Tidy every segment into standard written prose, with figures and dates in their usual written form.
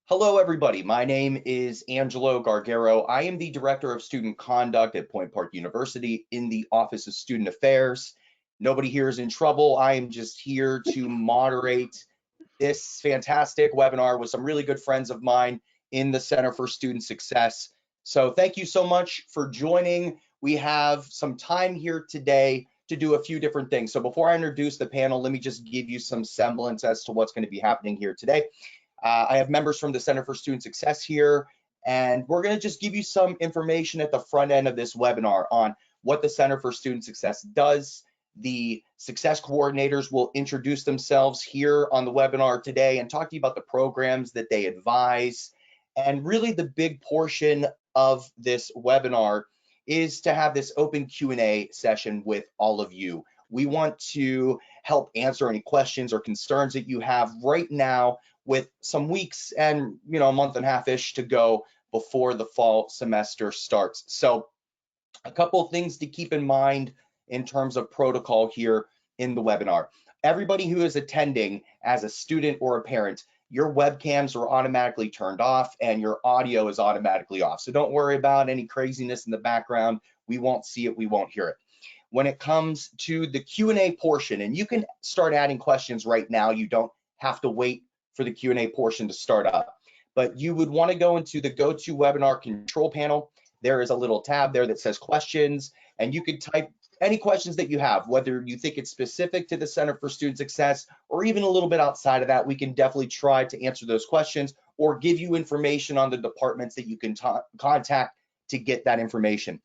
Hello, everybody. My name is Angelo Gargaro. I am the Director of Student Conduct at Point Park University in the Office of Student Affairs. Nobody here is in trouble. I am just here to moderate this fantastic webinar with some really good friends of mine in the Center for Student Success. So thank you so much for joining. We have some time here today to do a few different things. So before I introduce the panel, let me just give you some semblance as to what's going to be happening here today. I have members from the Center for Student Success here, and we're going to just give you some information at the front end of this webinar on what the Center for Student Success does. The success coordinators will introduce themselves here on the webinar today and talk to you about the programs that they advise. And really the big portion of this webinar is to have this open Q&A session with all of you. We want to help answer any questions or concerns that you have right now, with some weeks and a month and a half-ish to go before the fall semester starts. So a couple of things to keep in mind in terms of protocol here in the webinar. Everybody who is attending as a student or a parent, your webcams are automatically turned off and your audio is automatically off. So don't worry about any craziness in the background. We won't see it, we won't hear it. When it comes to the Q&A portion, and you can start adding questions right now, you don't have to wait for the Q&A portion to start up, but you would want to go into the GoToWebinar control panel. There is a little tab there that says questions, and you could type any questions that you have, whether you think it's specific to the Center for Student Success or even a little bit outside of that. We can definitely try to answer those questions or give you information on the departments that you can contact to get that information.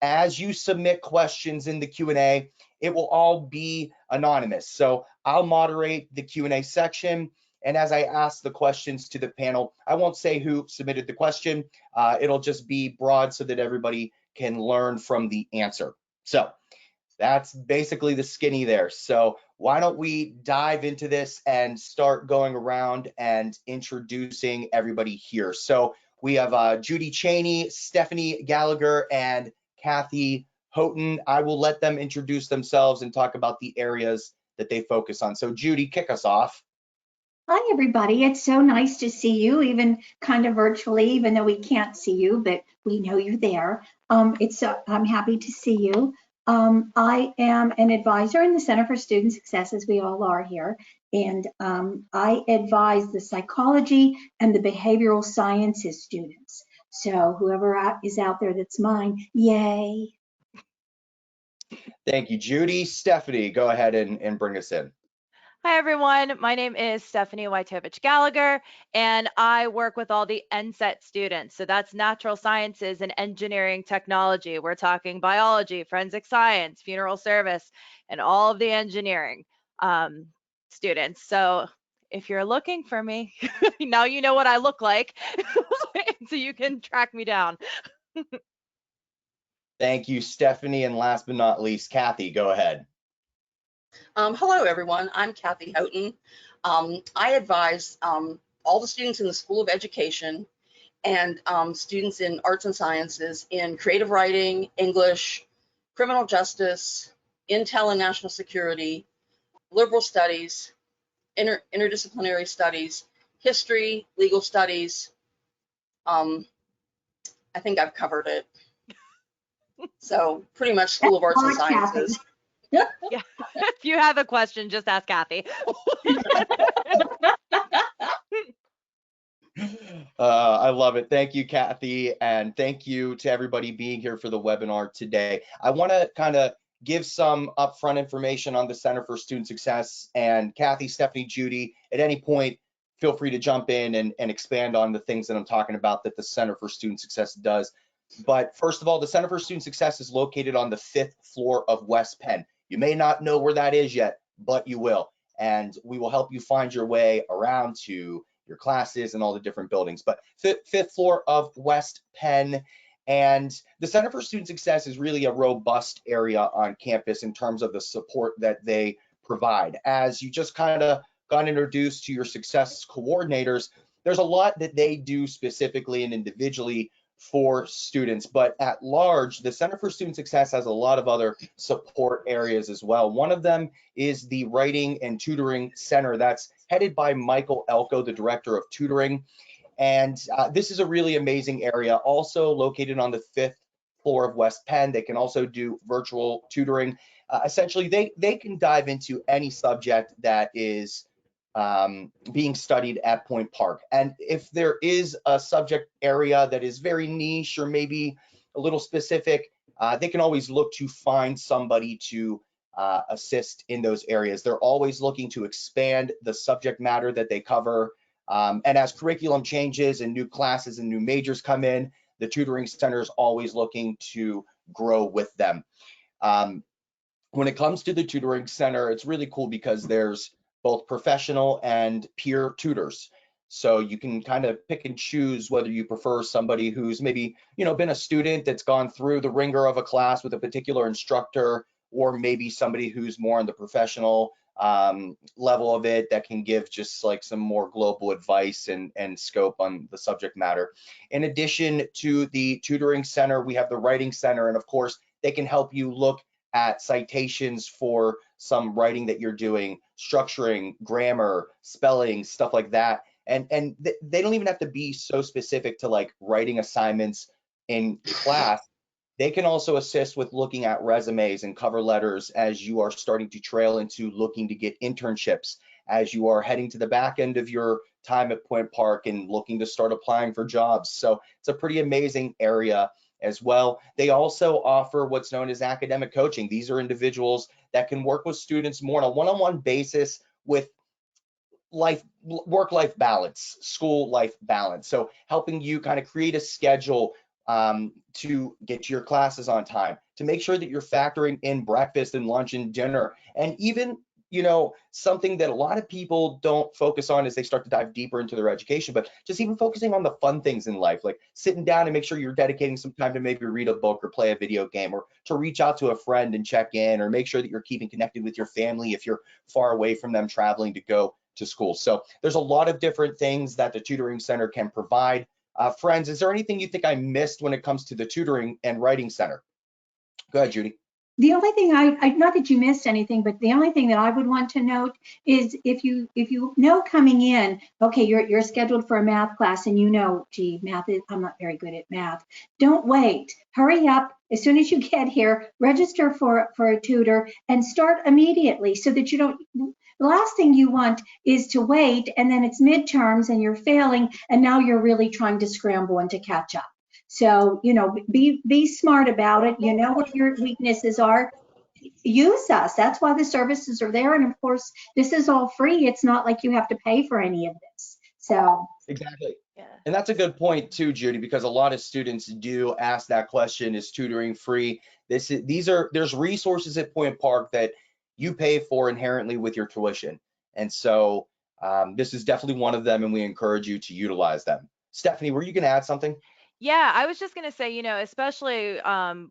As you submit questions in the Q&A, it will all be anonymous. So I'll moderate the Q&A section. And as I ask the questions to the panel, I won't say who submitted the question. It'll just be broad so that everybody can learn from the answer. So that's basically the skinny there. So why don't we dive into this and start going around and introducing everybody here. So we have Judy, Chanyi, Stephanie, Gallagher, and Cathy, Houghton. I will let them introduce themselves and talk about the areas that they focus on. So Judy, kick us off. Hi, everybody. It's so nice to see you, even kind of virtually, even though we can't see you, but we know you're there. I'm happy to see you. I am an advisor in the Center for Student Success, as we all are here, and I advise the psychology and the behavioral sciences students. So whoever is out there that's mine, yay. Thank you, Judy. Stephanie, go ahead and bring us in. Hi, everyone. My name is Stephanie Wojtowicz Gallagher, and I work with all the NSET students. So that's natural sciences and engineering technology. We're talking biology, forensic science, funeral service, and all of the engineering students. So if you're looking for me, now you know what I look like, so you can track me down. Thank you, Stephanie. And last but not least, Cathy, go ahead. Hello, everyone. I'm Cathy Houghton. I advise all the students in the School of Education and students in arts and sciences in creative writing, English, criminal justice, intel and national security, liberal studies, interdisciplinary studies, history, legal studies. I think I've covered it. So pretty much School of Arts and Sciences. Yeah. If you have a question, just ask Cathy. I love it. Thank you, Cathy, and thank you to everybody being here for the webinar today. I want to kind of give some upfront information on the Center for Student Success, and Cathy, Stephanie, Judy, at any point, feel free to jump in and expand on the things that I'm talking about that the Center for Student Success does. But first of all, the Center for Student Success is located on the 5th floor of West Penn. You may not know where that is yet, but you will. And we will help you find your way around to your classes and all the different buildings. But 5th floor of West Penn. And the Center for Student Success is really a robust area on campus in terms of the support that they provide. As you just kind of got introduced to your success coordinators, there's a lot that they do specifically and individually for students, but at large, the Center for Student Success has a lot of other support areas as well. One of them is the Writing and Tutoring Center that's headed by Michael Elko, the Director of Tutoring. And this is a really amazing area, also located on the 5th floor of West Penn. They can also do virtual tutoring. Essentially, they can dive into any subject that is being studied at Point Park. And if there is a subject area that is very niche or maybe a little specific, they can always look to find somebody to assist in those areas. They're always looking to expand the subject matter that they cover. And as curriculum changes and new classes and new majors come in, the tutoring center is always looking to grow with them. When it comes to the tutoring center, it's really cool because there's both professional and peer tutors. So you can kind of pick and choose whether you prefer somebody who's maybe, been a student that's gone through the ringer of a class with a particular instructor, or maybe somebody who's more on the professional level of it that can give just like some more global advice and scope on the subject matter. In addition to the tutoring center, we have the writing center, and of course, they can help you look at citations for some writing that you're doing, structuring, grammar, spelling, stuff like that. And they don't even have to be so specific to like writing assignments in class. They can also assist with looking at resumes and cover letters as you are starting to trail into looking to get internships, as you are heading to the back end of your time at Point Park and looking to start applying for jobs. So it's a pretty amazing area as well. They also offer what's known as academic coaching. These are individuals that can work with students more on a one-on-one basis with work-life balance, school-life balance. So helping you kind of create a schedule to get to your classes on time, to make sure that you're factoring in breakfast and lunch and dinner, and even something that a lot of people don't focus on as they start to dive deeper into their education, but just even focusing on the fun things in life, like sitting down and make sure you're dedicating some time to maybe read a book or play a video game, or to reach out to a friend and check in, or make sure that you're keeping connected with your family if you're far away from them traveling to go to school. So there's a lot of different things that the tutoring center can provide. Friends, is there anything you think I missed when it comes to the tutoring and writing center? Go ahead, Judy. The only thing not that you missed anything, but the only thing that I would want to note is if you know coming in, okay, you're scheduled for a math class and gee, I'm not very good at math. Don't wait. Hurry up. As soon as you get here, register for a tutor and start immediately so that you don't. The last thing you want is to wait and then it's midterms and you're failing and now you're really trying to scramble and to catch up. So, be smart about it. You know what your weaknesses are. Use us. That's why the services are there. And of course, this is all free. It's not like you have to pay for any of this. So exactly. Yeah. And that's a good point too, Judy, because a lot of students do ask that question: is tutoring free? There's resources at Point Park that you pay for inherently with your tuition. And so this is definitely one of them, and we encourage you to utilize them. Stephanie, were you going to add something? Yeah, I was just going to say, especially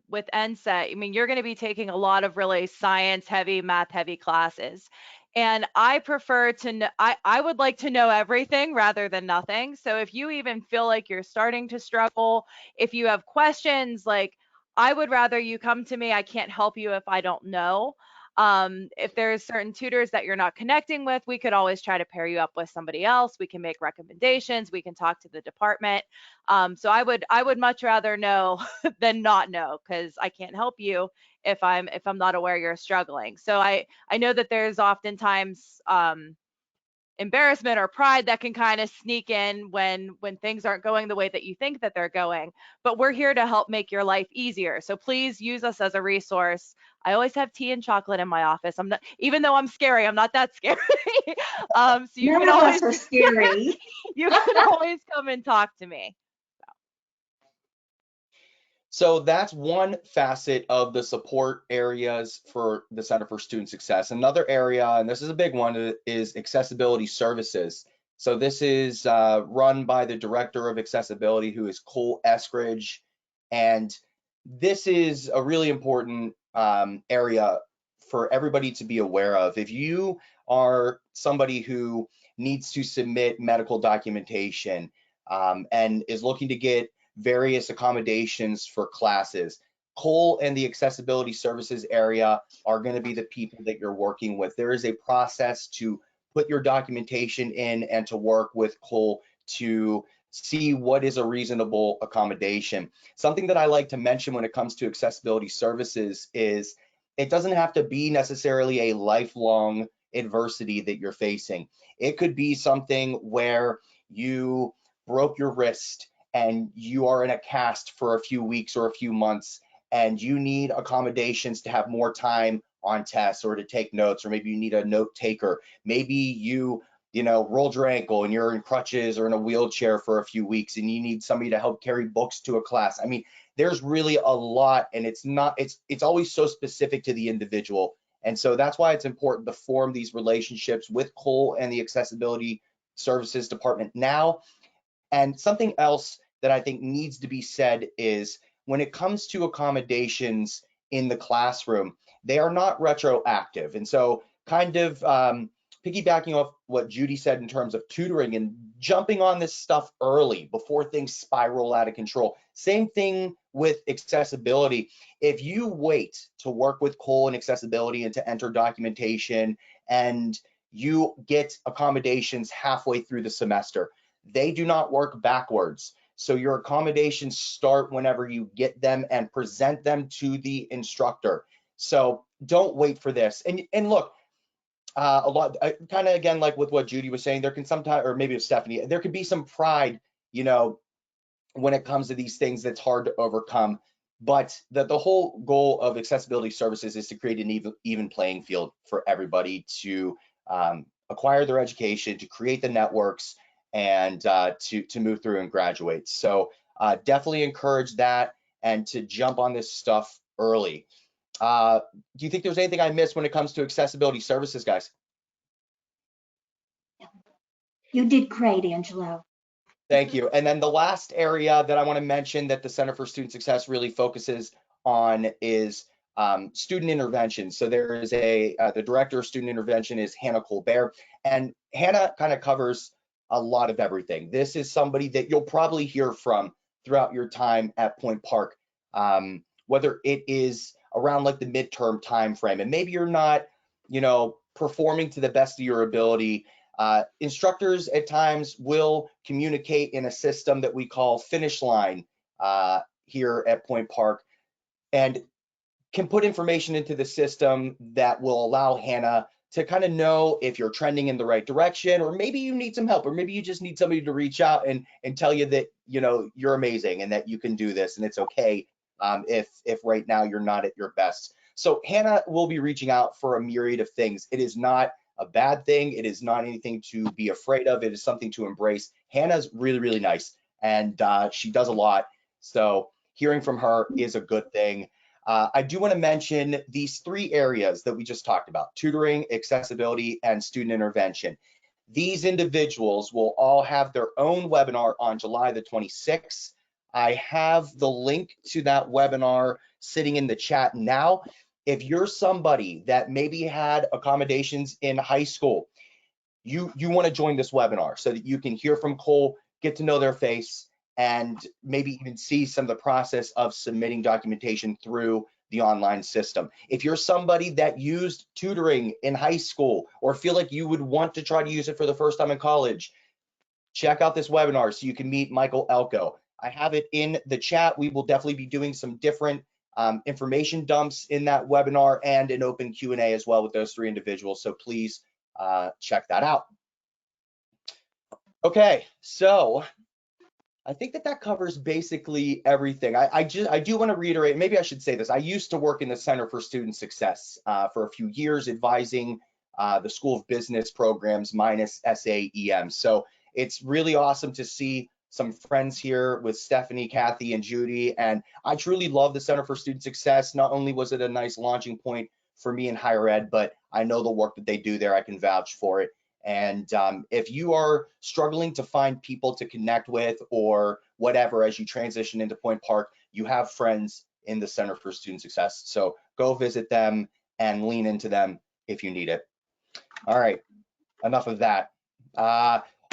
with NSET, I mean, you're going to be taking a lot of really science heavy, math heavy classes. And I prefer to know, I would like to know everything rather than nothing. So if you even feel like you're starting to struggle, if you have questions, like I would rather you come to me. I can't help you if I don't know. If there's certain tutors that you're not connecting with, we could always try to pair you up with somebody else. We can make recommendations. We can talk to the department. So I would much rather know than not know, because I can't help you if I'm not aware you're struggling. So I know that there's oftentimes embarrassment or pride that can kind of sneak in when things aren't going the way that you think that they're going, but we're here to help make your life easier. So please use us as a resource. I always have tea and chocolate in my office. I'm not, even though I'm scary, I'm not that scary. So you none can of always us are scary. you can always come and talk to me. So that's one facet of the support areas for the Center for Student Success. Another area, and this is a big one, is accessibility services. So this is run by the Director of Accessibility, who is Cole Eskridge. And this is a really important area for everybody to be aware of. If you are somebody who needs to submit medical documentation and is looking to get various accommodations for classes, Cole and the accessibility services area are going to be the people that you're working with. There is a process to put your documentation in and to work with Cole to see what is a reasonable accommodation. Something that I like to mention when it comes to accessibility services is it doesn't have to be necessarily a lifelong adversity that you're facing. It could be something where you broke your wrist and you are in a cast for a few weeks or a few months, and you need accommodations to have more time on tests or to take notes, or maybe you need a note taker. Maybe you rolled your ankle and you're in crutches or in a wheelchair for a few weeks and you need somebody to help carry books to a class. I mean, there's really a lot, and it's always so specific to the individual. And so that's why it's important to form these relationships with Cole and the accessibility services department now. And something else that I think needs to be said is when it comes to accommodations in the classroom, they are not retroactive. And so kind of piggybacking off what Judy said in terms of tutoring and jumping on this stuff early before things spiral out of control. Same thing with accessibility. If you wait to work with Cole and accessibility and to enter documentation and you get accommodations halfway through the semester, they do not work backwards. So your accommodations start whenever you get them and present them to the instructor. So don't wait for this. And look, a lot, kind of again, like with what Judy was saying, there can sometimes, or maybe with Stephanie, there can be some pride, when it comes to these things that's hard to overcome. But the whole goal of accessibility services is to create an even playing field for everybody to acquire their education, to create the networks, and to move through and graduate. So definitely encourage that and to jump on this stuff early. Do you think there's anything I missed when it comes to accessibility services, guys? You did great, Angelo. Thank you. And then the last area that I want to mention that the Center for Student Success really focuses on is student intervention. So there is the director of student intervention is Hannah Colbert, and Hannah kind of covers a lot of everything. This is somebody that you'll probably hear from throughout your time at Point Park, whether it is around like the midterm time frame, and maybe you're not, performing to the best of your ability. Instructors at times will communicate in a system that we call finish line here at Point Park, and can put information into the system that will allow Hannah to kind of know if you're trending in the right direction, or maybe you need some help, or maybe you just need somebody to reach out and tell you that you're amazing and that you can do this, and it's okay if right now you're not at your best. So Hannah will be reaching out for a myriad of things. It is not a bad thing. It is not anything to be afraid of. It is something to embrace. Hannah's really, really nice, and she does a lot. So hearing from her is a good thing. I do want to mention these three areas that we just talked about: tutoring, accessibility, and student intervention. These individuals will all have their own webinar on July the 26th. I have the link to that webinar sitting in the chat now. If you're somebody that maybe had accommodations in high school, you want to join this webinar so that you can hear from Cole, get to know their face, and maybe even see some of the process of submitting documentation through the online system. If you're somebody that used tutoring in high school or feel like you would want to try to use it for the first time in college, check out this webinar so you can meet Michael Elko. I have it in the chat. We will definitely be doing some different information dumps in that webinar and an open Q&A as well with those three individuals. So please check that out. Okay, so I think that covers basically everything. I do want to reiterate, maybe I should say this. I used to work in the Center for Student Success for a few years, advising the School of Business programs minus SAEM. So it's really awesome to see some friends here with Stephanie, Cathy, and Judy. And I truly love the Center for Student Success. Not only was it a nice launching point for me in higher ed, but I know the work that they do there. I can vouch for it. And if you are struggling to find people to connect with or whatever as you transition into Point Park, you have friends in the Center for Student Success. So go visit them and lean into them if you need it. All right, enough of that.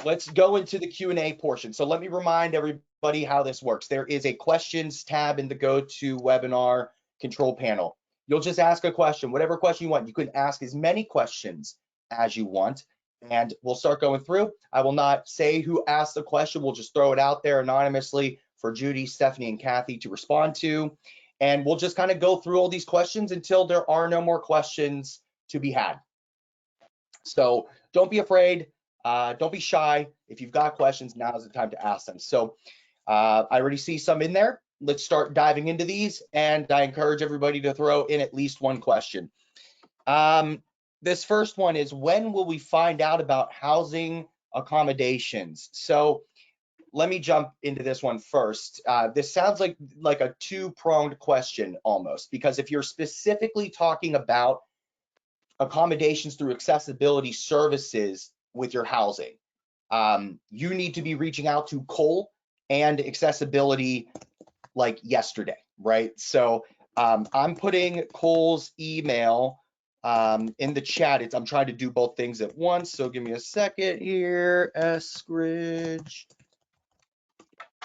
Let's go into the Q&A portion. So let me remind everybody how this works. There is a questions tab in the GoToWebinar control panel. You'll just ask a question, whatever question you want. You can ask as many questions as you want. and we'll start going through. I will not say who asked the question. We'll just throw it out there anonymously for Judy, Stephanie, and Cathy to respond to. And we'll just kind of go through all these questions until there are no more questions to be had. So don't be afraid. Don't be shy. If you've got questions, now is the time to ask them. So I already see some in there. Let's start diving into these. And I encourage everybody to throw in at least one question. This first one is, when will we find out about housing accommodations? So let me jump into this one first. This sounds like a two-pronged question almost, because if you're specifically talking about accommodations through accessibility services with your housing, you need to be reaching out to Cole and accessibility like yesterday, right? So I'm putting Cole's email in the chat. I'm trying to do both things at once, so give me a second here. Eskridge.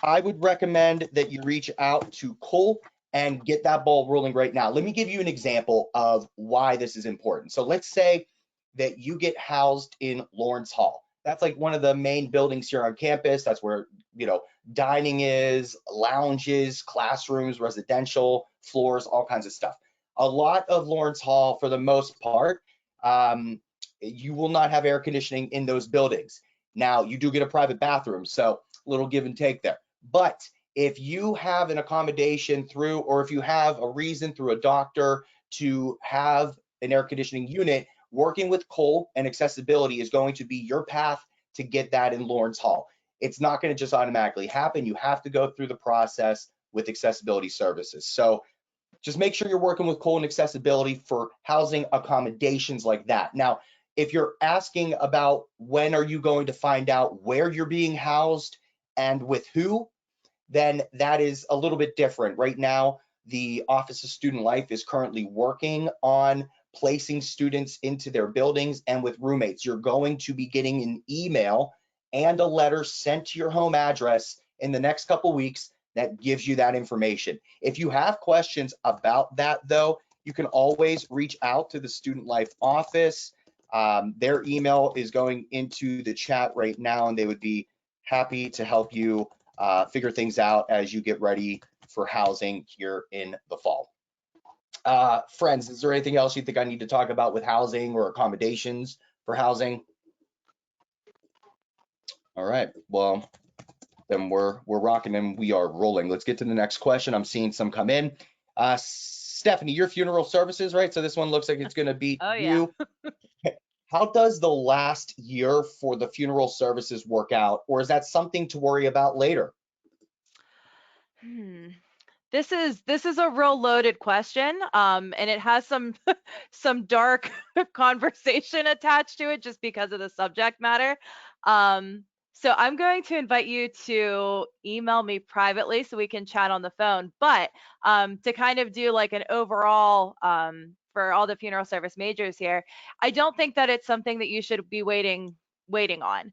I would recommend that you reach out to Cole and get that ball rolling right now. Let me give you an example of why this is important. So let's say that you get housed in Lawrence Hall. That's like one of the main buildings here on campus. That's where, you know, dining is, lounges, classrooms, residential floors, all kinds of stuff. A lot of Lawrence Hall, for the most part, you will not have air conditioning in those buildings. Now, you do get a private bathroom, so a little give and take there. But if you have an accommodation through, or if you have a reason through a doctor to have an air conditioning unit, working with Cole and accessibility is going to be your path to get that in Lawrence Hall. It's not going to just automatically happen. You have to go through the process with accessibility services. So just make sure you're working with Cole and accessibility for housing accommodations like that. Now, if you're asking about when are you going to find out where you're being housed and with who, then that is a little bit different. Right now, the Office of Student Life is currently working on placing students into their buildings and with roommates. You're going to be getting an email and a letter sent to your home address in the next couple weeks that gives you that information. If you have questions about that, though, you can always reach out to the Student Life office. Their email is going into the chat right now, and they would be happy to help you figure things out as you get ready for housing here in the fall. Friends, is there anything else you think I need to talk about with housing or accommodations for housing? All right, well, then we're rocking and we are rolling. Let's get to the next question. I'm seeing some come in. Stephanie, your funeral services, right? So this one looks like it's going to be you. How does the last year for the funeral services work out, or is that something to worry about later? This is a real loaded question, and it has some some dark conversation attached to it just because of the subject matter. So I'm going to invite you to email me privately so we can chat on the phone. But to kind of do like an overall for all the funeral service majors here, I don't think that it's something that you should be waiting on.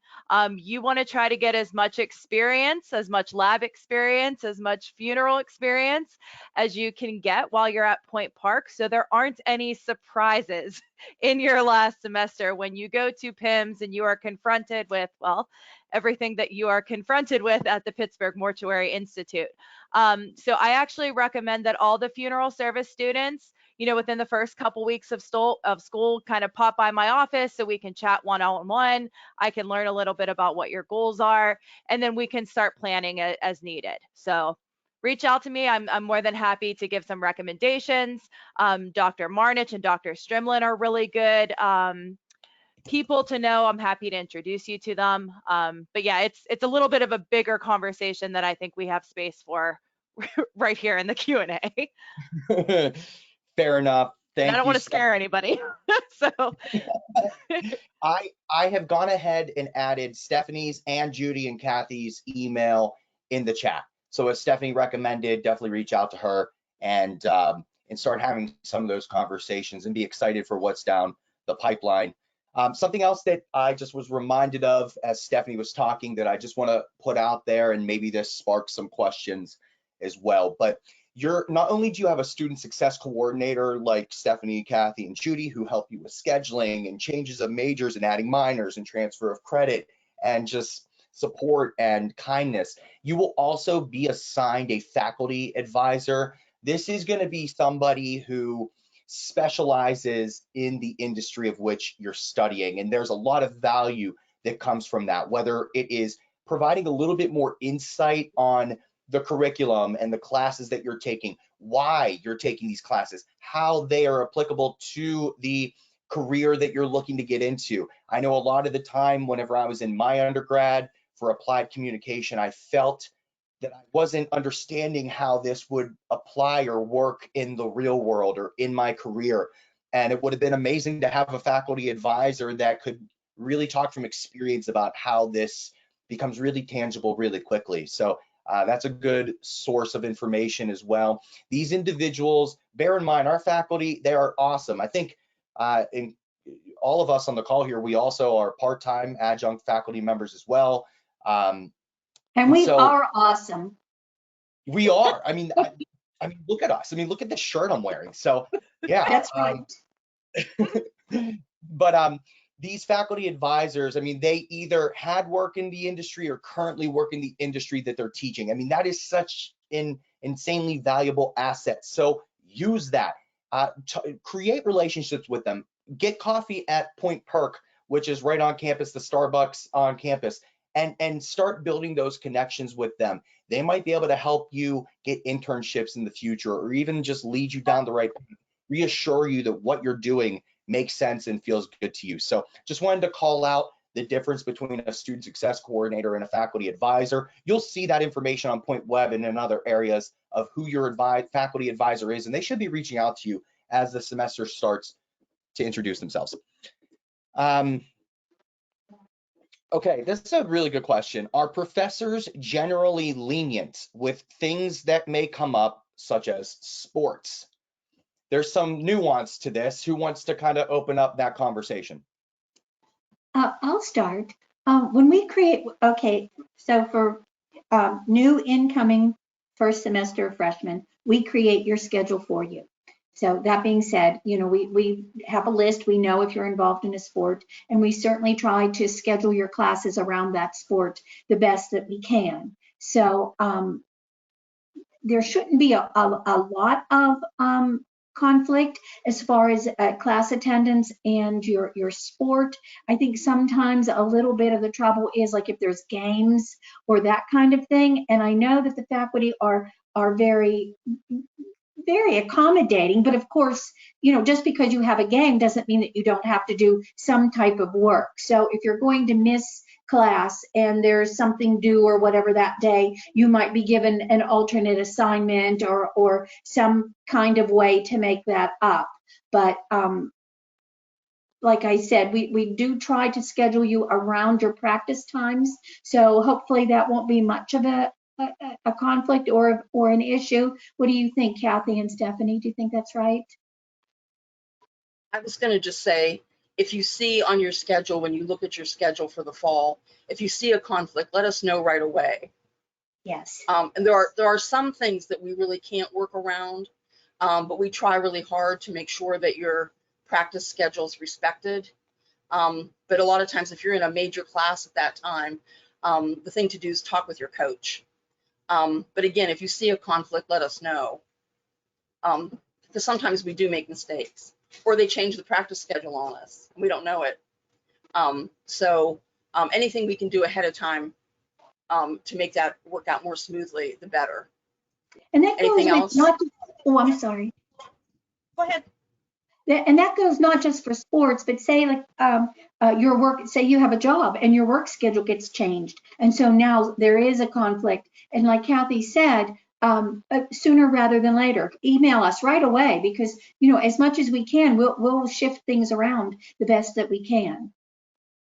You want to try to get as much experience, as much lab experience, as much funeral experience as you can get while you're at Point Park, so there aren't any surprises in your last semester when you go to PIMS and you are confronted with, well, everything that you are confronted with at the Pittsburgh Mortuary Institute. So I actually recommend that all the funeral service students, you know, within the first couple weeks of school, kind of pop by my office so we can chat one-on-one. I can learn a little bit about what your goals are, and then we can start planning as needed. So reach out to me. I'm more than happy to give some recommendations. Dr. Marnich and Dr. Strimlin are really good people to know. I'm happy to introduce you to them. But yeah, it's a little bit of a bigger conversation that I think we have space for right here in the Q&A. Fair enough. Thank you. I don't want to scare anybody. So I have gone ahead and added Stephanie's and Judy and Cathy's email in the chat. So as Stephanie recommended, definitely reach out to her and start having some of those conversations and be excited for what's down the pipeline. Something else that I just was reminded of as Stephanie was talking that I just want to put out there, and maybe this sparks some questions as well. But you're not only do you have a student success coordinator like Stephanie, Cathy, and Judy who help you with scheduling and changes of majors and adding minors and transfer of credit and just support and kindness, you will also be assigned a faculty advisor. This is going to be somebody who specializes in the industry of which you're studying, and there's a lot of value that comes from that, whether it is providing a little bit more insight on the curriculum and the classes that you're taking, why you're taking these classes, how they are applicable to the career that you're looking to get into. I know a lot of the time whenever I was in my undergrad for applied communication, I felt that I wasn't understanding how this would apply or work in the real world or in my career. And it would have been amazing to have a faculty advisor that could really talk from experience about how this becomes really tangible really quickly. So that's a good source of information as well. These individuals, bear in mind, our faculty, they are awesome. I think in all of us on the call here, we also are part-time adjunct faculty members as well. And we so are awesome. we are. I mean, look at us. I mean, look at the shirt I'm wearing. So yeah. That's right. But these faculty advisors, I mean, they either had work in the industry or currently work in the industry that they're teaching. I mean, that is such an insanely valuable asset. So use that. Create relationships with them. Get coffee at Point Perk, which is right on campus, the Starbucks on campus, and start building those connections with them. They might be able to help you get internships in the future, or even just lead you down the right path, reassure you that what you're doing makes sense and feels good to you. So just wanted to call out the difference between a student success coordinator and a faculty advisor. You'll see that information on Point Web and in other areas of who your faculty advisor is, and they should be reaching out to you as the semester starts to introduce themselves. Okay, this is a really good question. Are professors generally lenient with things that may come up, such as sports? There's some nuance to this. Who wants to kind of open up that conversation? I'll start. When we create, okay, so for new incoming first semester freshmen, we create your schedule for you. So that being said, you know, we have a list. We know if you're involved in a sport, and we certainly try to schedule your classes around that sport the best that we can. So there shouldn't be a lot of conflict as far as class attendance and your sport. I think sometimes a little bit of the trouble is like if there's games or that kind of thing. And I know that the faculty are very accommodating, but of course, you know, just because you have a game doesn't mean that you don't have to do some type of work. So if you're going to miss class and there's something due or whatever that day, you might be given an alternate assignment or some kind of way to make that up. But like I said, we do try to schedule you around your practice times. So hopefully that won't be much of a conflict or an issue. What do you think, Cathy and Stephanie? Do you think that's right? I was going to just say, if you see on your schedule, when you look at your schedule for the fall, if you see a conflict, let us know right away. Yes. And there are some things that we really can't work around, but we try really hard to make sure that your practice schedule is respected. But a lot of times, if you're in a major class at that time, the thing to do is talk with your coach. But again, if you see a conflict, let us know. Because sometimes we do make mistakes, or they change the practice schedule on us, and we don't know it. So anything we can do ahead of time to make that work out more smoothly, the better. And that goes Anything with else? not just, oh, I'm sorry. Go ahead. And that goes not just for sports, but say like your work, say you have a job and your work schedule gets changed. And so now there is a conflict. And like Cathy said, sooner rather than later, email us right away, because, you know, as much as we can, we'll shift things around the best that we can.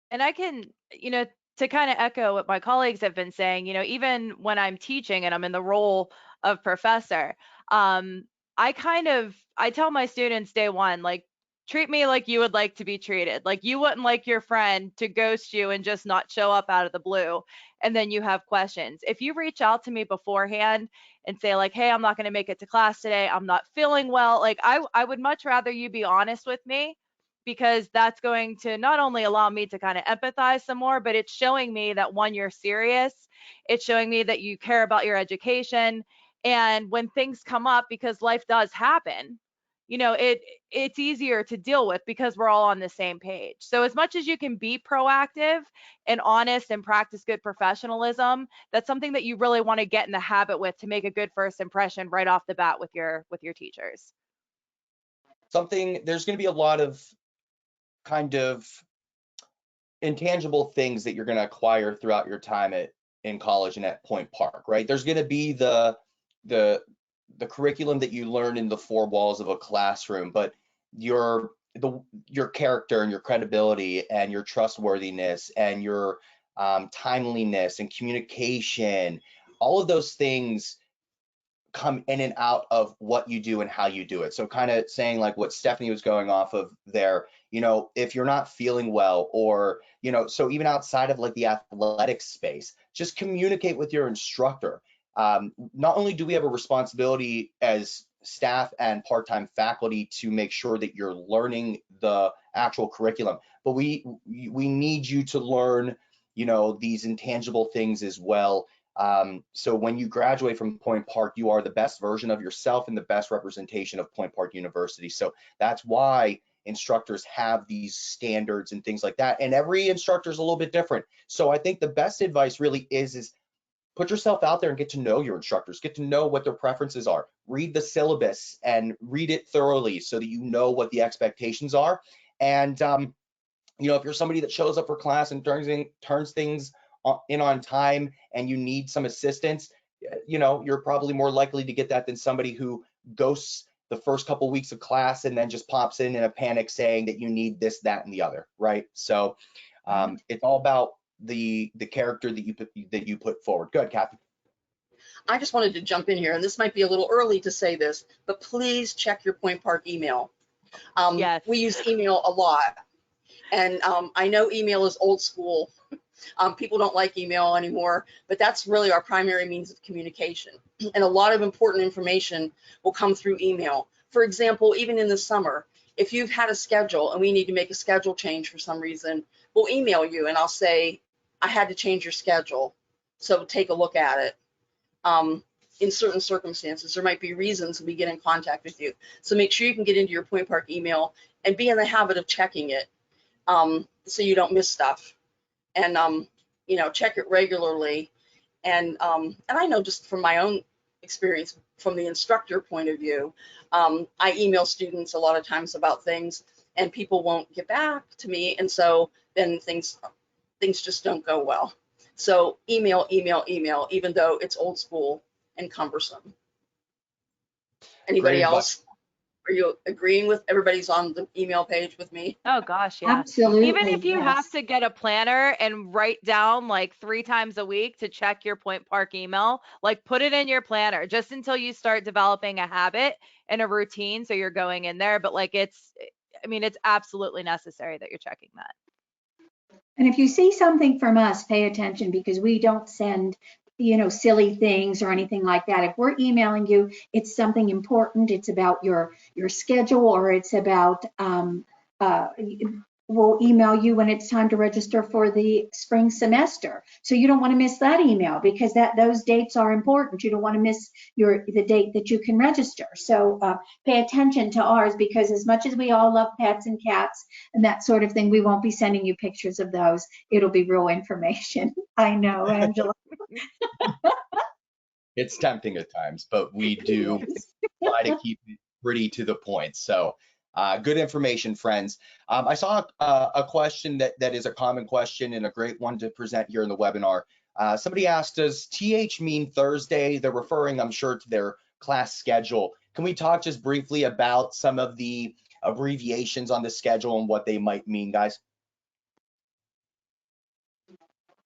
And I can, you know, to kind of echo what my colleagues have been saying, you know, even when I'm teaching and I'm in the role of professor, I tell my students day one, like, treat me like you would like to be treated. Like you wouldn't like your friend to ghost you and just not show up out of the blue. And then you have questions. If you reach out to me beforehand and say like, hey, I'm not going to make it to class today, I'm not feeling well, like I would much rather you be honest with me, because that's going to not only allow me to kind of empathize some more, but it's showing me that one, you're serious. It's showing me that you care about your education. And when things come up, because life does happen, you know, it's easier to deal with because we're all on the same page. So as much as you can be proactive and honest and practice good professionalism, that's something that you really want to get in the habit with to make a good first impression right off the bat with your teachers. There's going to be a lot of kind of intangible things that you're going to acquire throughout your time in college and at Point Park, right? There's going to be the curriculum that you learn in the four walls of a classroom, but your character and your credibility and your trustworthiness and your timeliness and communication, all of those things come in and out of what you do and how you do it. So kind of saying like what Stephanie was going off of there, you know, if you're not feeling well, or, you know, so even outside of like the athletic space, just communicate with your instructor. Not only do we have a responsibility as staff and part-time faculty to make sure that you're learning the actual curriculum, but we need you to learn, you know, these intangible things as well. So when you graduate from Point Park, you are the best version of yourself and the best representation of Point Park University. So that's why instructors have these standards and things like that. And every instructor is a little bit different. So I think the best advice really is put yourself out there and get to know your instructors, get to know what their preferences are, read the syllabus and read it thoroughly so that you know what the expectations are. And, you know, if you're somebody that shows up for class and turns things in on time and you need some assistance, you know, you're probably more likely to get that than somebody who ghosts the first couple weeks of class and then just pops in a panic saying that you need this, that, and the other, right? So it's all about the character that you put forward. Good, Cathy. I just wanted to jump in here, and this might be a little early to say this, but please check your Point Park email. Yes. We use email a lot, and I know email is old school. People don't like email anymore, but that's really our primary means of communication. And a lot of important information will come through email. For example, even in the summer, if you've had a schedule and we need to make a schedule change for some reason, we'll email you and I'll say, I had to change your schedule, so take a look at it. In certain circumstances, there might be reasons we get in contact with you. So make sure you can get into your Point Park email and be in the habit of checking it so you don't miss stuff. And you know, check it regularly. And I know just from my own experience, from the instructor point of view, I email students a lot of times about things, and people won't get back to me, and so then things just don't go well. So email, even though it's old school and cumbersome. Anybody else? Are you agreeing with everybody's on the email page with me? Oh gosh, yeah. Absolutely. Even if you yes. have to get a planner and write down like 3 times a week to check your Point Park email, like put it in your planner just until you start developing a habit and a routine. So you're going in there, but like it's absolutely necessary that you're checking that. And if you see something from us, pay attention, because we don't send, you know, silly things or anything like that. If we're emailing you, it's something important. It's about your schedule, or it's about, we'll email you when it's time to register for the spring semester. So you don't want to miss that email, because those dates are important. You don't want to miss the date that you can register. So pay attention to ours, because as much as we all love pets and cats and that sort of thing, we won't be sending you pictures of those. It'll be real information. I know, Angela. It's tempting at times, but we do try to keep it pretty to the point. So good information, friends. I saw a question that is a common question and a great one to present here in the webinar. Somebody asked, does TH mean Thursday? They're referring, I'm sure, to their class schedule. Can we talk just briefly about some of the abbreviations on the schedule and what they might mean, guys?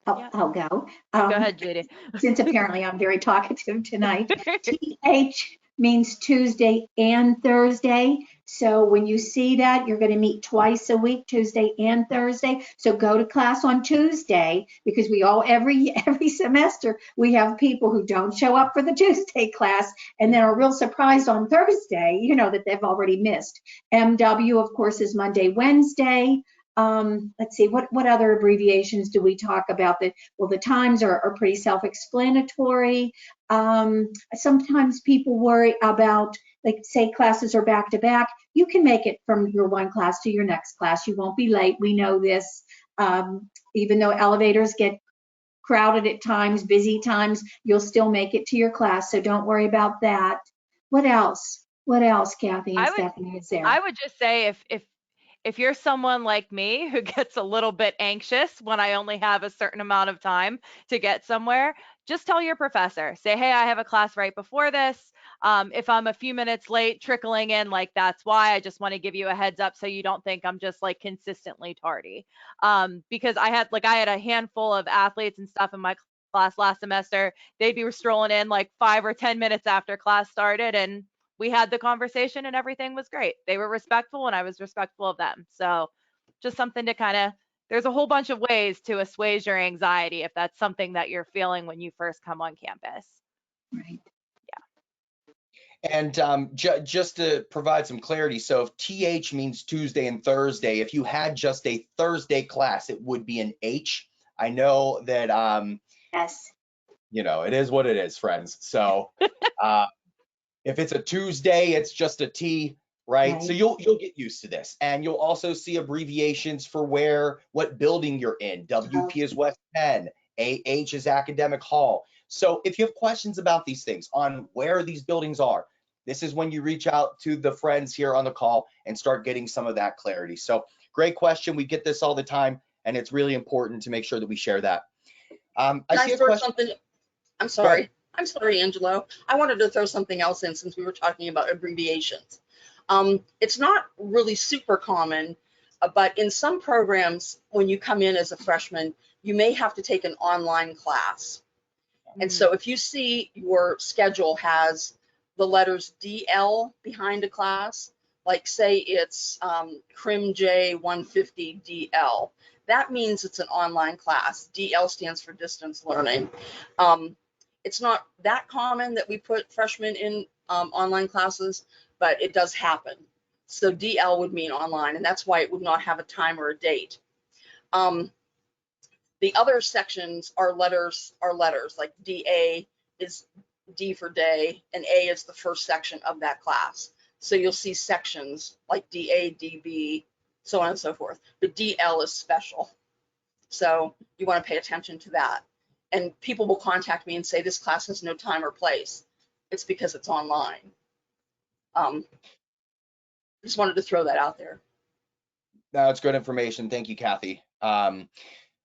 I'll go. Go ahead, Judy. Since apparently I'm very talkative tonight. TH means Tuesday and Thursday. So when you see that, you're going to meet twice a week, Tuesday and Thursday. So go to class on Tuesday, because we all, every semester, we have people who don't show up for the Tuesday class and then are real surprised on Thursday, that they've already missed. MW, of course, is Monday, Wednesday. Let's see, what other abbreviations do we talk about? Well, the times are pretty self-explanatory. Sometimes people worry about, like, say classes are back to back. You can make it from your one class to your next class. You won't be late. We know this. Even though elevators get crowded at times, busy times, you'll still make it to your class. So don't worry about that. What else? What else, Cathy and Stephanie, is there? I would just say if you're someone like me who gets a little bit anxious when I only have a certain amount of time to get somewhere, just tell your professor. Say, hey, I have a class right before this. If I'm a few minutes late trickling in, like, that's why. I just want to give you a heads up so you don't think I'm just like consistently tardy. Because I had a handful of athletes and stuff in my class last semester. They'd be strolling in like 5 or 10 minutes after class started, and we had the conversation and everything was great. They were respectful and I was respectful of them. So just something to there's a whole bunch of ways to assuage your anxiety if that's something that you're feeling when you first come on campus. Right. And just to provide some clarity, so if TH means Tuesday and Thursday, if you had just a Thursday class, it would be an H. I know that, Yes. it is what it is, friends. So if it's a Tuesday, it's just a T, right? So you'll get used to this, and you'll also see abbreviations for what building you're in. WP is West Penn, AH is Academic Hall. So if you have questions about these things on where these buildings are, this is when you reach out to the friends here on the call and start getting some of that clarity. So great question. We get this all the time, and it's really important to make sure that we share that. I see a question. Something? I'm sorry. I'm sorry, Angelo. I wanted to throw something else in since we were talking about abbreviations. It's not really super common, but in some programs, when you come in as a freshman, you may have to take an online class. And so if you see your schedule has the letters DL behind a class, like say it's Crim J 150 DL, that means it's an online class. DL stands for distance learning. It's not that common that we put freshmen in online classes, but it does happen. So DL would mean online, and that's why it would not have a time or a date. The other sections are letters, like DA is D for day, and A is the first section of that class. So you'll see sections like DA, DB, so on and so forth. But DL is special. So you want to pay attention to that. And people will contact me and say, this class has no time or place. It's because it's online. Just wanted to throw that out there. That's good information. Thank you, Cathy.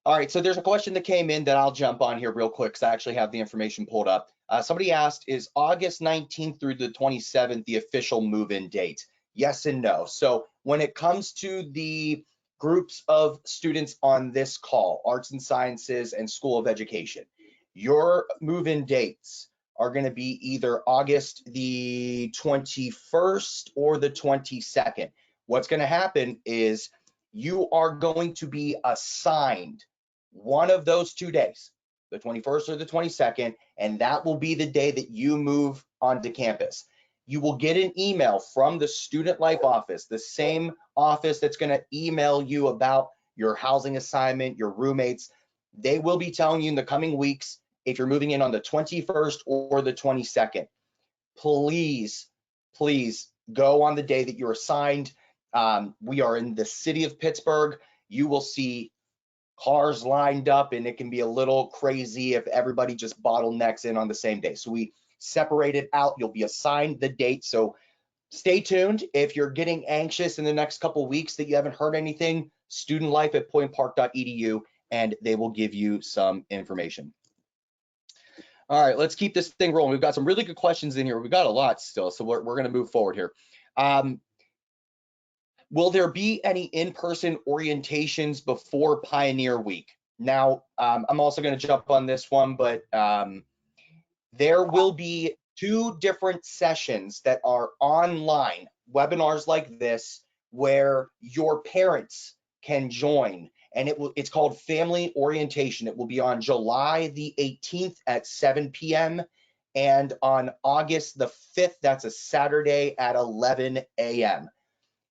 All right, so there's a question that came in that I'll jump on here real quick because I actually have the information pulled up. Somebody asked, is August 19th through the 27th the official move-in date? Yes and no. So when it comes to the groups of students on this call, Arts and Sciences and School of Education, your move-in dates are going to be either August the 21st or the 22nd. What's going to happen is you are going to be assigned one of those 2 days, the 21st or the 22nd, and that will be the day that you move onto campus. You will get an email from the Student Life office, the same office that's going to email you about your housing assignment, your roommates. They will be telling you in the coming weeks if you're moving in on the 21st or the 22nd. Please go on the day that you're assigned. We are in the city of Pittsburgh. You will see cars lined up, and it can be a little crazy if everybody just bottlenecks in on the same day. So we separate it out. You'll be assigned the date. So stay tuned. If you're getting anxious in the next couple of weeks that you haven't heard anything, studentlife@pointpark.edu, and they will give you some information. All right, let's keep this thing rolling. We've got some really good questions in here. We've got a lot still, so we're going to move forward here. Will there be any in-person orientations before Pioneer Week? Now, I'm also going to jump on this one, but there will be 2 different sessions that are online webinars like this where your parents can join, and it's called Family Orientation. It will be on July the 18th at 7 p.m. and on August the 5th, that's a Saturday at 11 a.m.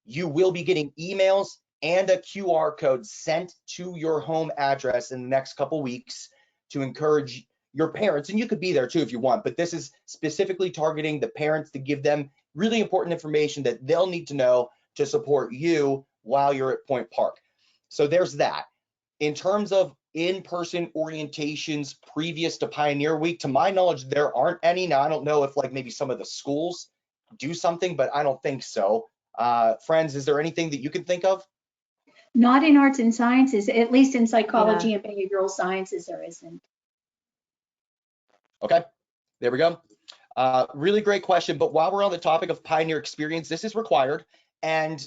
You will be getting emails and a QR code sent to your home address in the next couple weeks to encourage your parents, and you could be there too if you want, but this is specifically targeting the parents to give them really important information that they'll need to know to support you while you're at Point Park. So there's that. In terms of in-person orientations previous to Pioneer Week, to my knowledge, there aren't any. Now, I don't know if like maybe some of the schools do something, but I don't think so. Friends, is there anything that you can think of? Not in arts and sciences, at least in psychology and behavioral sciences, there isn't. Okay, there we go. Really great question. But while we're on the topic of Pioneer Experience, this is required. And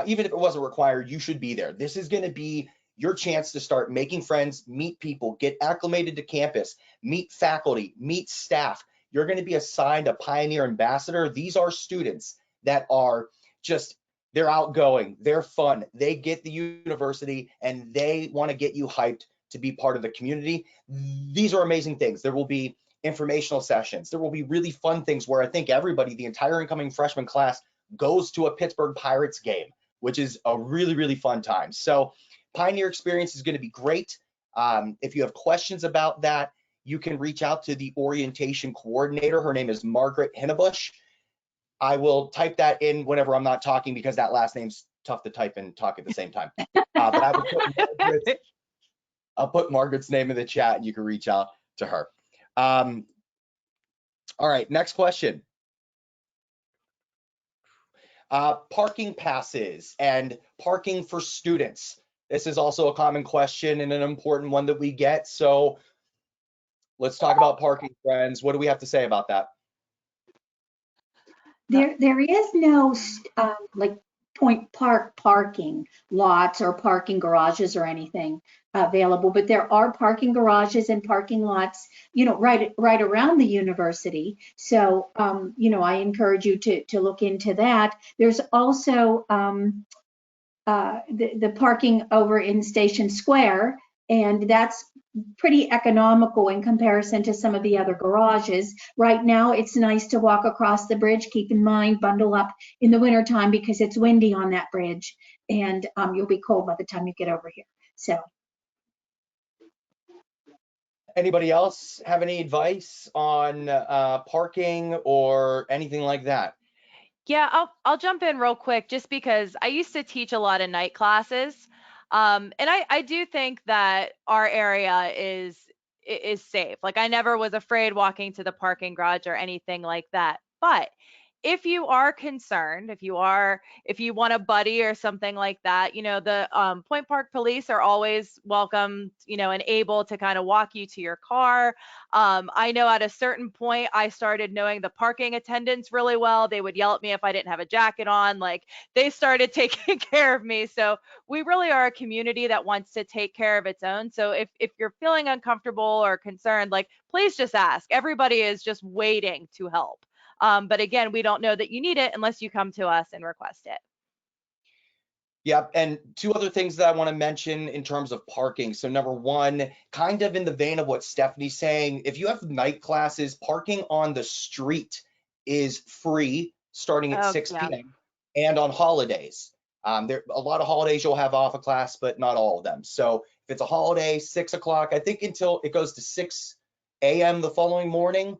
even if it wasn't required, you should be there. This is going to be your chance to start making friends, meet people, get acclimated to campus, meet faculty, meet staff. You're going to be assigned a Pioneer Ambassador. These are students that are just, they're outgoing, they're fun, they get the university, and they want to get you hyped to be part of the community. These are amazing things. There will be informational sessions. There will be really fun things where I think everybody, the entire incoming freshman class, goes to a Pittsburgh Pirates game, which is a really, really fun time. So Pioneer Experience is going to be great. If you have questions about that, you can reach out to the orientation coordinator. Her name is Margaret Hinnebush. I will type that in whenever I'm not talking because that last name's tough to type and talk at the same time. But I will I'll put Margaret's name in the chat and you can reach out to her. All right, next question. Parking passes and parking for students. This is also a common question and an important one that we get. So let's talk about parking, friends. What do we have to say about that? There is no like Point Park parking lots or parking garages or anything available, but there are parking garages and parking lots, you know, right around the university. So, you know, I encourage you to look into that. There's also the parking over in Station Square, and that's pretty economical in comparison to some of the other garages. Right now, it's nice to walk across the bridge. Keep in mind, bundle up in the wintertime because it's windy on that bridge, and you'll be cold by the time you get over here. So. Anybody else have any advice on parking or anything like that? Yeah, I'll jump in real quick just because I used to teach a lot of night classes. And I do think that our area is safe. Like I never was afraid walking to the parking garage or anything like that. But if you are concerned, if you want a buddy or something like that, you know, the Point Park police are always welcome, you know, and able to kind of walk you to your car. I know at a certain point I started knowing the parking attendants really well. They would yell at me if I didn't have a jacket on. Like they started taking care of me. So we really are a community that wants to take care of its own. So if you're feeling uncomfortable or concerned, like please just ask. Everybody is just waiting to help. But again, we don't know that you need it unless you come to us and request it. Yep, and two other things that I want to mention in terms of parking. So number one, kind of in the vein of what Stephanie's saying, if you have night classes, parking on the street is free starting at 6 p.m. and on holidays. There a lot of holidays you'll have off a class, but not all of them. So if it's a holiday, 6 o'clock, I think until it goes to 6 a.m. the following morning,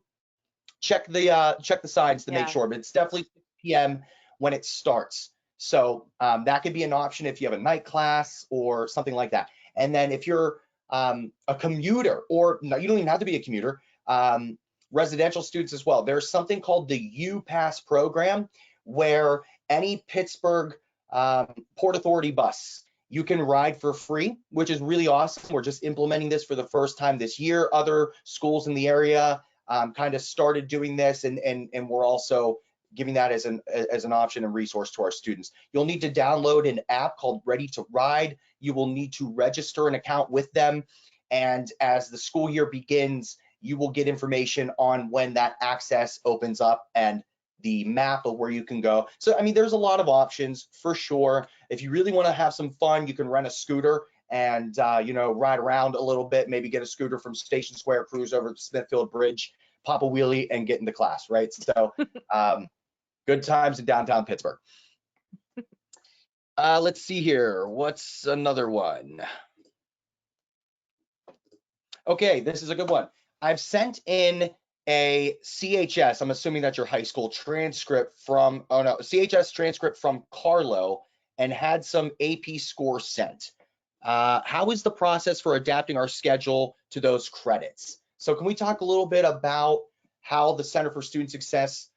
check the signs to make sure, but it's definitely 6 p.m. when it starts. So that could be an option if you have a night class or something like that. And then if you're a commuter, or no, you don't even have to be a commuter, residential students as well, there's something called the U-Pass program where any Pittsburgh Port Authority bus you can ride for free, which is really awesome. We're just implementing this for the first time this year. Other schools in the area kind of started doing this, and we're also giving that as an option and resource to our students. You'll need to download an app called Ready to Ride. You will need to register an account with them, and as the school year begins, you will get information on when that access opens up, and the map of where you can go. So, I mean, there's a lot of options for sure. If you really want to have some fun, you can rent a scooter and, you know, ride around a little bit, maybe get a scooter from Station Square, cruise over to Smithfield Bridge, pop a wheelie and get into class, right? So good times in downtown Pittsburgh. Let's see here. What's another one? Okay, this is a good one. I've sent in a CHS, I'm assuming that's your high school transcript from, oh no, CHS transcript from Carlo and had some AP scores sent. How is the process for adapting our schedule to those credits? So can we talk a little bit about how the Center for Student Success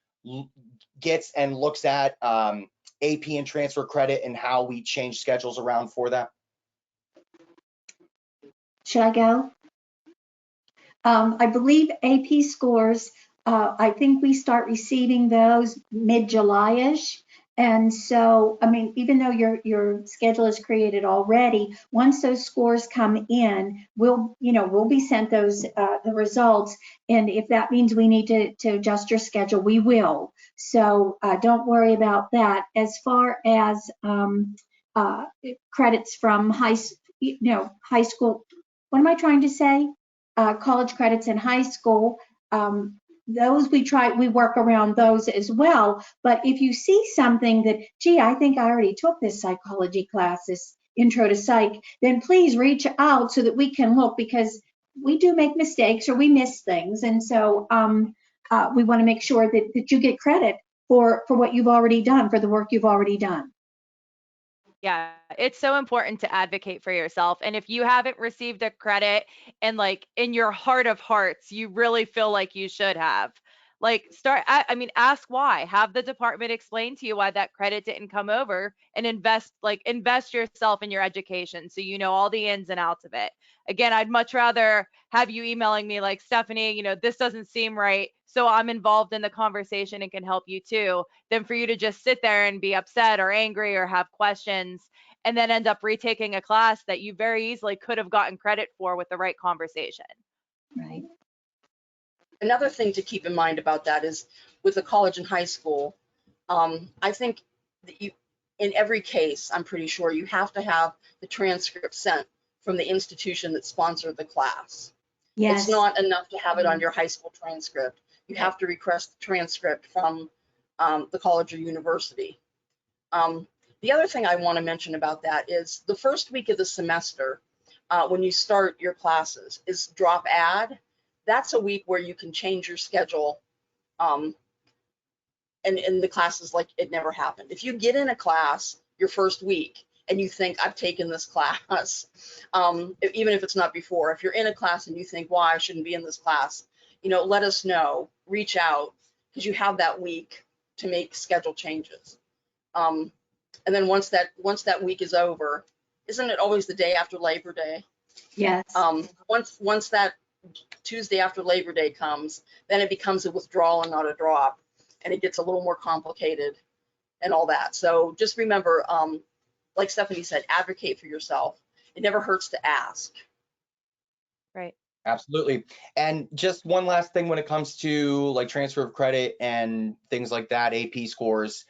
gets and looks at AP and transfer credit and how we change schedules around for that? Should I go? I believe AP scores, I think we start receiving those mid-July-ish. And so, I mean, even though your schedule is created already, once those scores come in, we'll be sent those, the results. And if that means we need to adjust your schedule, we will. So don't worry about that. As far as credits from high school, what am I trying to say? College credits in high school, those we work around those as well. But if you see something that, gee, I think I already took this psychology class, this intro to psych, then please reach out so that we can look, because we do make mistakes or we miss things. And so we want to make sure that you get credit for what you've already done, for the work you've already done. Yeah, it's so important to advocate for yourself. And if you haven't received a credit and like in your heart of hearts, you really feel like you should have, like ask why. Have the department explain to you why that credit didn't come over, and invest yourself in your education so you know all the ins and outs of it. Again, I'd much rather have you emailing me like, Stephanie, this doesn't seem right, so I'm involved in the conversation and can help you too, than for you to just sit there and be upset or angry or have questions and then end up retaking a class that you very easily could have gotten credit for with the right conversation. Right. Another thing to keep in mind about that is with the college and high school, I think that in every case, I'm pretty sure you have to have the transcript sent from the institution that sponsored the class. Yes. It's not enough to have it on your high school transcript. You have to request the transcript from the college or university. The other thing I want to mention about that is the first week of the semester, when you start your classes, is drop add. That's a week where you can change your schedule and the classes like it never happened. If you get in a class your first week and you think, I've taken this class, even if it's not before, if you're in a class and you think, why I shouldn't be in this class, let us know, reach out, because you have that week to make schedule changes. And then once that week is over, isn't it always the day after Labor Day? Yes. Once that Tuesday after Labor Day comes, then it becomes a withdrawal and not a drop, and it gets a little more complicated and all that. So just remember, like Stephanie said, advocate for yourself. It never hurts to ask. Right. Absolutely. And just one last thing when it comes to like transfer of credit and things like that, AP scores,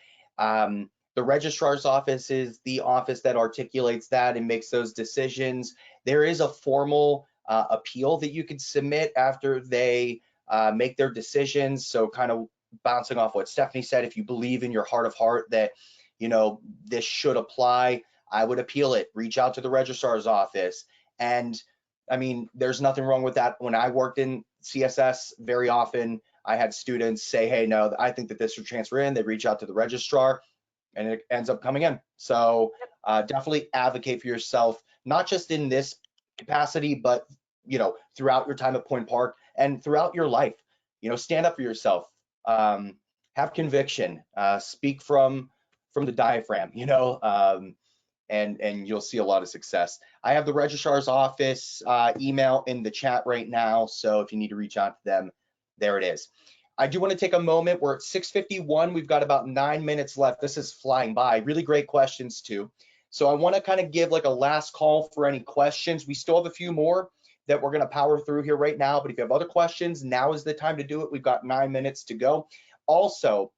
the registrar's office is the office that articulates that and makes those decisions. There is a formal appeal that you can submit after they make their decisions. So kind of bouncing off what Stephanie said, if you believe in your heart of heart that, this should apply, I would appeal it, reach out to the registrar's office. And I mean, there's nothing wrong with that. When I worked in CSS, very often I had students say, hey, no, I think that this should transfer in. They reach out to the registrar and it ends up coming in. So definitely advocate for yourself, not just in this capacity, but, throughout your time at Point Park and throughout your life. Stand up for yourself, have conviction, speak from the diaphragm, and you'll see a lot of success. I have the registrar's office email in the chat right now, so if you need to reach out to them, there it is. I do want to take a moment. We're at 6:51. We've got about 9 minutes left. This is flying by. Really great questions too. So I want to kind of give like a last call for any questions. We still have a few more that we're going to power through here right now, but if you have other questions, now is the time to do it. We've got 9 minutes to go. Also,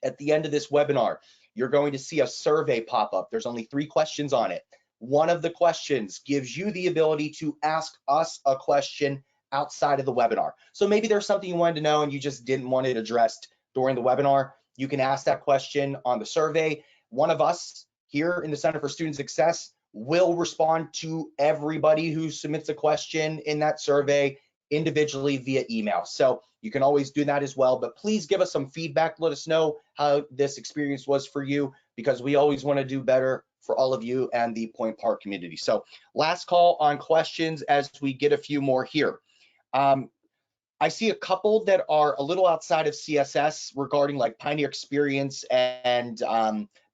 At the end of this webinar, you're going to see a survey pop up. There's only 3 questions on it. One of the questions gives you the ability to ask us a question outside of the webinar. So maybe there's something you wanted to know and you just didn't want it addressed during the webinar. You can ask that question on the survey. One of us here in the Center for Student Success will respond to everybody who submits a question in that survey individually via email. So you can always do that as well, but please give us some feedback. Let us know how this experience was for you, because we always want to do better for all of you and the Point Park community. So last call on questions as we get a few more here. I see a couple that are a little outside of CSS regarding like Pioneer Experience and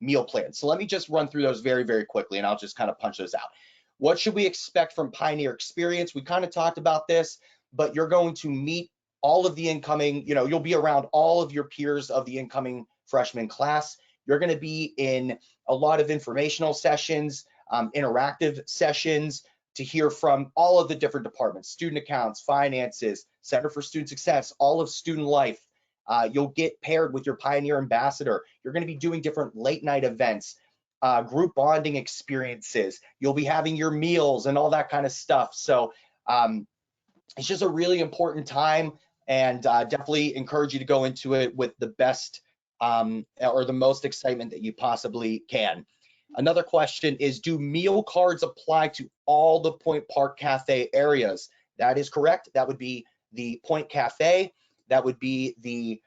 meal plans. So let me just run through those very, very quickly, and I'll just kind of punch those out. What should we expect from Pioneer Experience? We kind of talked about this, but you're going to meet all of the incoming, you'll be around all of your peers of the incoming freshman class. You're going to be in a lot of informational sessions, interactive sessions, to hear from all of the different departments: student accounts, finances, Center for Student Success, all of student life. You'll get paired with your Pioneer ambassador. You're going to be doing different late night events, group bonding experiences. You'll be having your meals and all that kind of stuff. So it's just a really important time, and definitely encourage you to go into it with the best or the most excitement that you possibly can. Another question is, do meal cards apply to all the Point Park Cafe areas? That is correct. That would be the Point Cafe. That would be the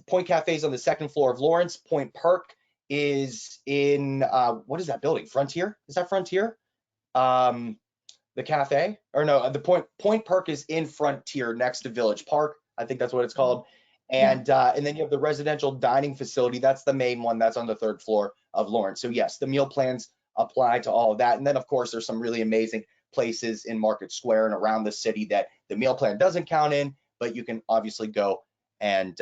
Point Cafe is on the 2nd floor of Lawrence. Point Park is in, what is that building? Frontier? Is that Frontier? The cafe? Or no, the Point Park is in Frontier next to Village Park. I think that's what it's called. And then you have the residential dining facility. That's the main one. That's on the 3rd floor of Lawrence. So yes, the meal plans apply to all of that. And then of course, there's some really amazing places in Market Square and around the city that the meal plan doesn't count in, but you can obviously go and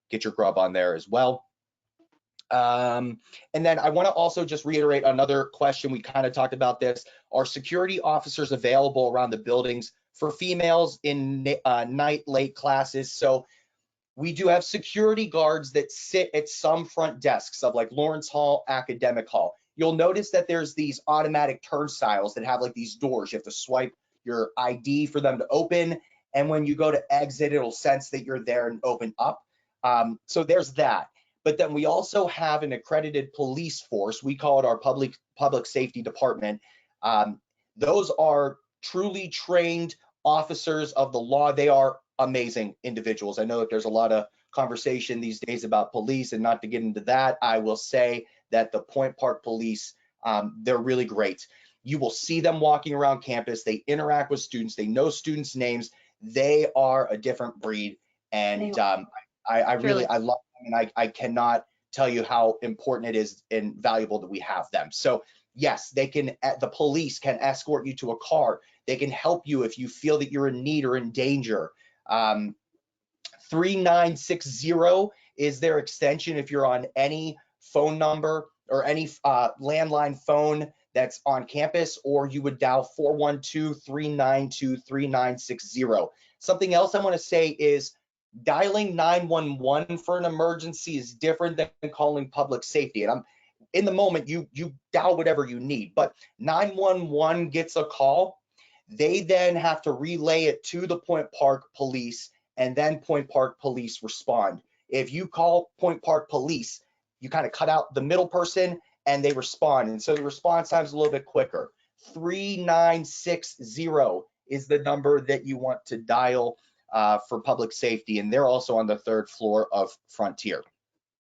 get your grub on there as well. And then I want to also just reiterate another question. We kind of talked about this. Are security officers available around the buildings for females in night late classes? So we do have security guards that sit at some front desks of like Lawrence Hall, Academic Hall. You'll notice that there's these automatic turnstiles that have like these doors. You have to swipe your ID for them to open. And when you go to exit, it'll sense that you're there and open up. So there's that. But then we also have an accredited police force. We call it our public safety department. Those are truly trained officers of the law. They are amazing individuals. I know that there's a lot of conversation these days about police, and not to get into that, I will say that the Point Park Police, they're really great. You will see them walking around campus. They interact with students. They know students' names. They are a different breed, and I love them, and I cannot tell you how important it is and valuable that we have them. So yes, the police can escort you to a car. They can help you if you feel that you're in need or in danger. 3960 is their extension if you're on any phone number or any landline phone that's on campus, or you would dial 412-392-3960. Something else I want to say is dialing 911 for an emergency is different than calling public safety. And in the moment, you dial whatever you need, but 911 gets a call. They then have to relay it to the Point Park Police, and then Point Park Police respond. If you call Point Park Police, you kind of cut out the middle person and they respond. And so the response time is a little bit quicker. 3960 is the number that you want to dial for public safety. And they're also on the 3rd floor of Frontier.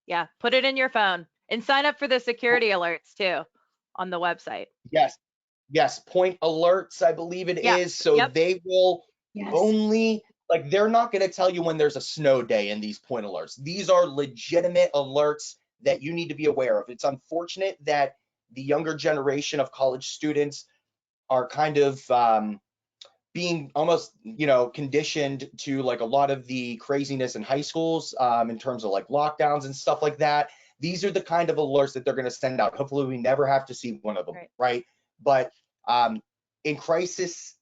Yeah, put it in your phone and sign up for the security alerts too on the website. Yes, point alerts, I believe it is. So they will only, like, they're not going to tell you when there's a snow day in these point alerts. These are legitimate alerts that you need to be aware of. It's unfortunate that the younger generation of college students are kind of being almost, conditioned to like a lot of the craziness in high schools in terms of like lockdowns and stuff like that. These are the kind of alerts that they're going to send out. Hopefully we never have to see one of them, right? But in crises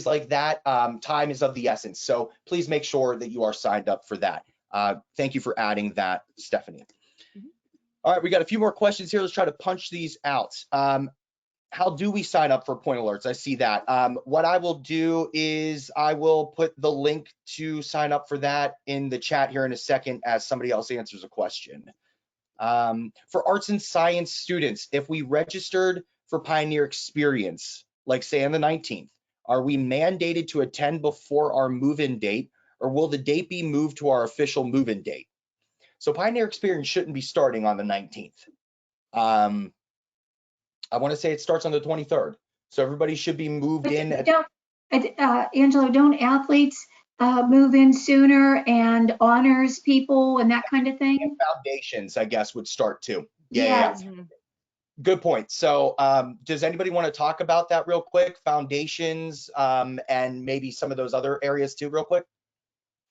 like that, time is of the essence. So please make sure that you are signed up for that. Thank you for adding that, Stephanie. Mhm. All right, we got a few more questions here. Let's try to punch these out. How do we sign up for point alerts? I see that. What I will do is I will put the link to sign up for that in the chat here in a second as somebody else answers a question. For arts and science students, if we registered for Pioneer Experience, like say on the 19th, are we mandated to attend before our move-in date, or will the date be moved to our official move-in date? So Pioneer Experience shouldn't be starting on the 19th. I want to say it starts on the 23rd. So everybody should be moved in. Angelo, don't athletes move in sooner, and honors people and that kind of thing? And foundations, I guess, would start too. Yes. Mhm. Good point. So does anybody want to talk about that real quick? Foundations and maybe some of those other areas too, real quick?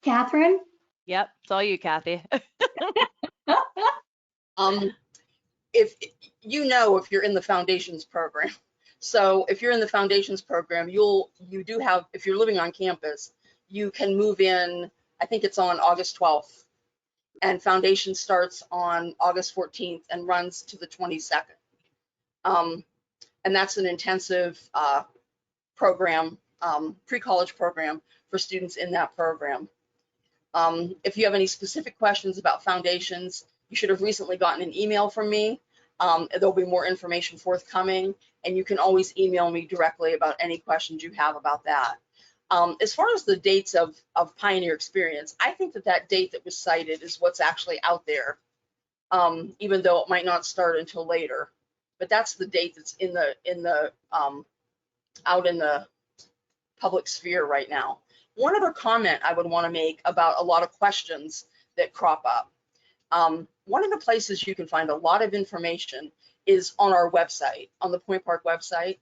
Catherine? Yep, it's all you, Cathy. If if you're in the foundations program, so if you're in the foundations program, you do have, if you're living on campus, you can move in. I think it's on August 12th, and foundation starts on August 14th and runs to the 22nd. And that's an intensive program, pre-college program for students in that program. If you have any specific questions about foundations, you should have recently gotten an email from me. There'll be more information forthcoming, and you can always email me directly about any questions you have about that. As far as the dates of Pioneer Experience, I think that date that was cited is what's actually out there, even though it might not start until later. But that's the date that's out in the public sphere right now. One other comment I would want to make about a lot of questions that crop up. One of the places you can find a lot of information is on our website, on the Point Park website.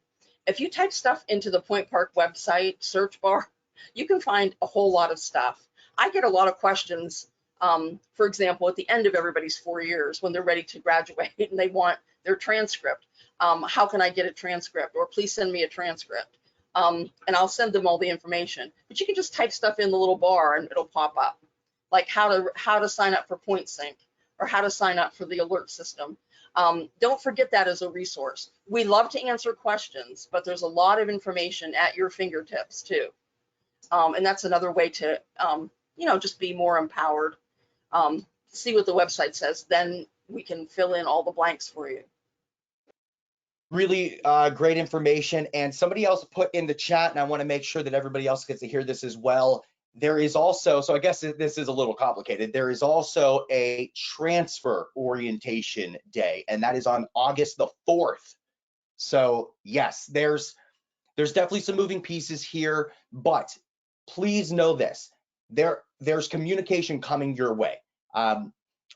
If you type stuff into the Point Park website search bar, you can find a whole lot of stuff. I get a lot of questions, for example, at the end of everybody's 4 years when they're ready to graduate and they want their transcript. How can I get a transcript? Or please send me a transcript. And I'll send them all the information. But you can just type stuff in the little bar and it'll pop up, like how to sign up for PointSync or how to sign up for the alert system. Don't forget that as a resource. We love to answer questions, but there's a lot of information at your fingertips too. And that's another way to, just be more empowered. See what the website says, then we can fill in all the blanks for you. Really great information. And somebody else put in the chat, and I want to make sure that everybody else gets to hear this as well. There is also, so I guess this is a little complicated, there is also a transfer orientation day, and that is on August the 4th. So yes, there's definitely some moving pieces here, but please know this, there's communication coming your way.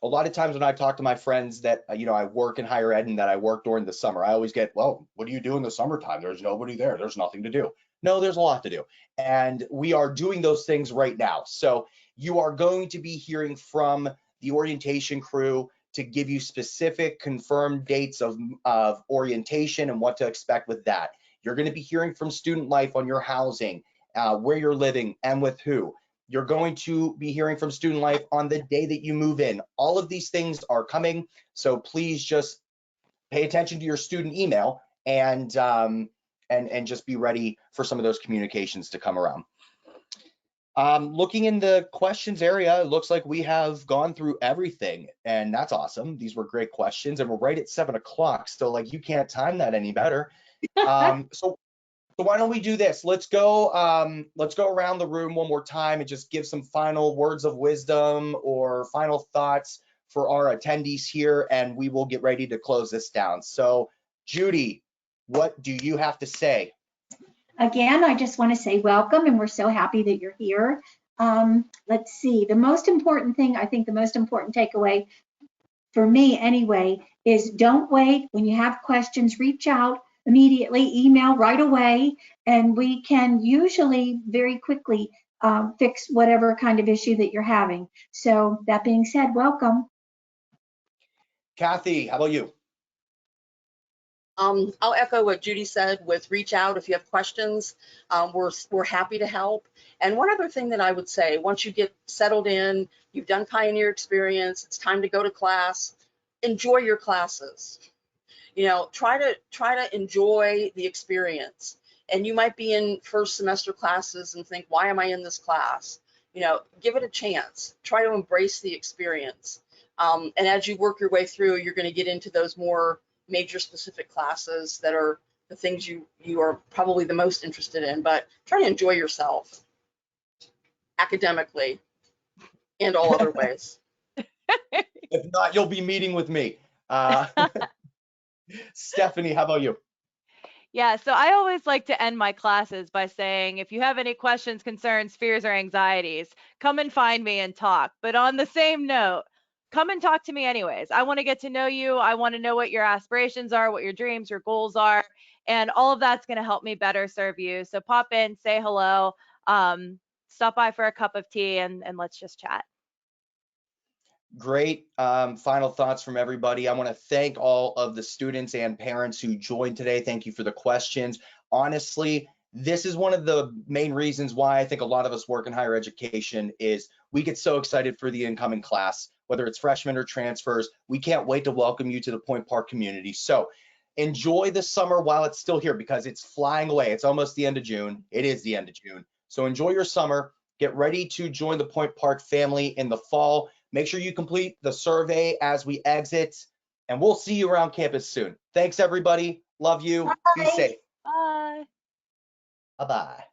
A lot of times when I talk to my friends that, I work in higher ed and that I work during the summer, I always get, well, what do you do in the summertime? There's nobody there. There's nothing to do. No, there's a lot to do. And we are doing those things right now. So you are going to be hearing from the orientation crew to give you specific confirmed dates of orientation and what to expect with that. You're going to be hearing from student life on your housing, where you're living and with who. You're going to be hearing from student life on the day that you move in. All of these things are coming, so please just pay attention to your student email and just be ready for some of those communications to come around. Looking in the questions area, it looks like we have gone through everything, and that's awesome. These were great questions, and we're right at 7 o'clock, so like you can't time that any better. So why don't we do this? Let's go around the room one more time and just give some final words of wisdom or final thoughts for our attendees here, and we will get ready to close this down. So Judy, what do you have to say? Again, I just want to say welcome, and we're so happy that you're here. Let's see, the most important thing, I think the most important takeaway for me anyway, is don't wait. When you have questions, reach out immediately, email right away, and we can usually very quickly fix whatever kind of issue that you're having. So that being said, welcome. Cathy, how about you? I'll echo what Judy said with reach out if you have questions. We're happy to help. And one other thing that I would say, once you get settled in, you've done Pioneer experience, it's time to go to class, enjoy your classes. You know, try to enjoy the experience. And you might be in first semester classes and think, why am I in this class? You know, give it a chance. Try to embrace the experience. And as you work your way through, you're going to get into those more major specific classes that are the things you are probably the most interested in. But try to enjoy yourself academically and all other ways. If not, you'll be meeting with me. Stephanie, how about you? Yeah, so I always like to end my classes by saying, if you have any questions, concerns, fears, or anxieties, come and find me and talk. But on the same note, come and talk to me anyways. I want to get to know you. I want to know what your aspirations are, what your dreams, your goals are, and all of that's going to help me better serve you. So pop in, say hello, stop by for a cup of tea, and let's just chat. Great final thoughts from everybody. I want to thank all of the students and parents who joined today. Thank you for the questions. Honestly, this is one of the main reasons why I think a lot of us work in higher education is we get so excited for the incoming class, whether it's freshmen or transfers. We can't wait to welcome you to the Point Park community. So enjoy the summer while it's still here because it's flying away. It's almost the end of June. It is the end of June. So enjoy your summer. Get ready to join the Point Park family in the fall. Make sure you complete the survey as we exit, and we'll see you around campus soon. Thanks, everybody. Love you. Be Bye. safe. Bye. Bye-bye.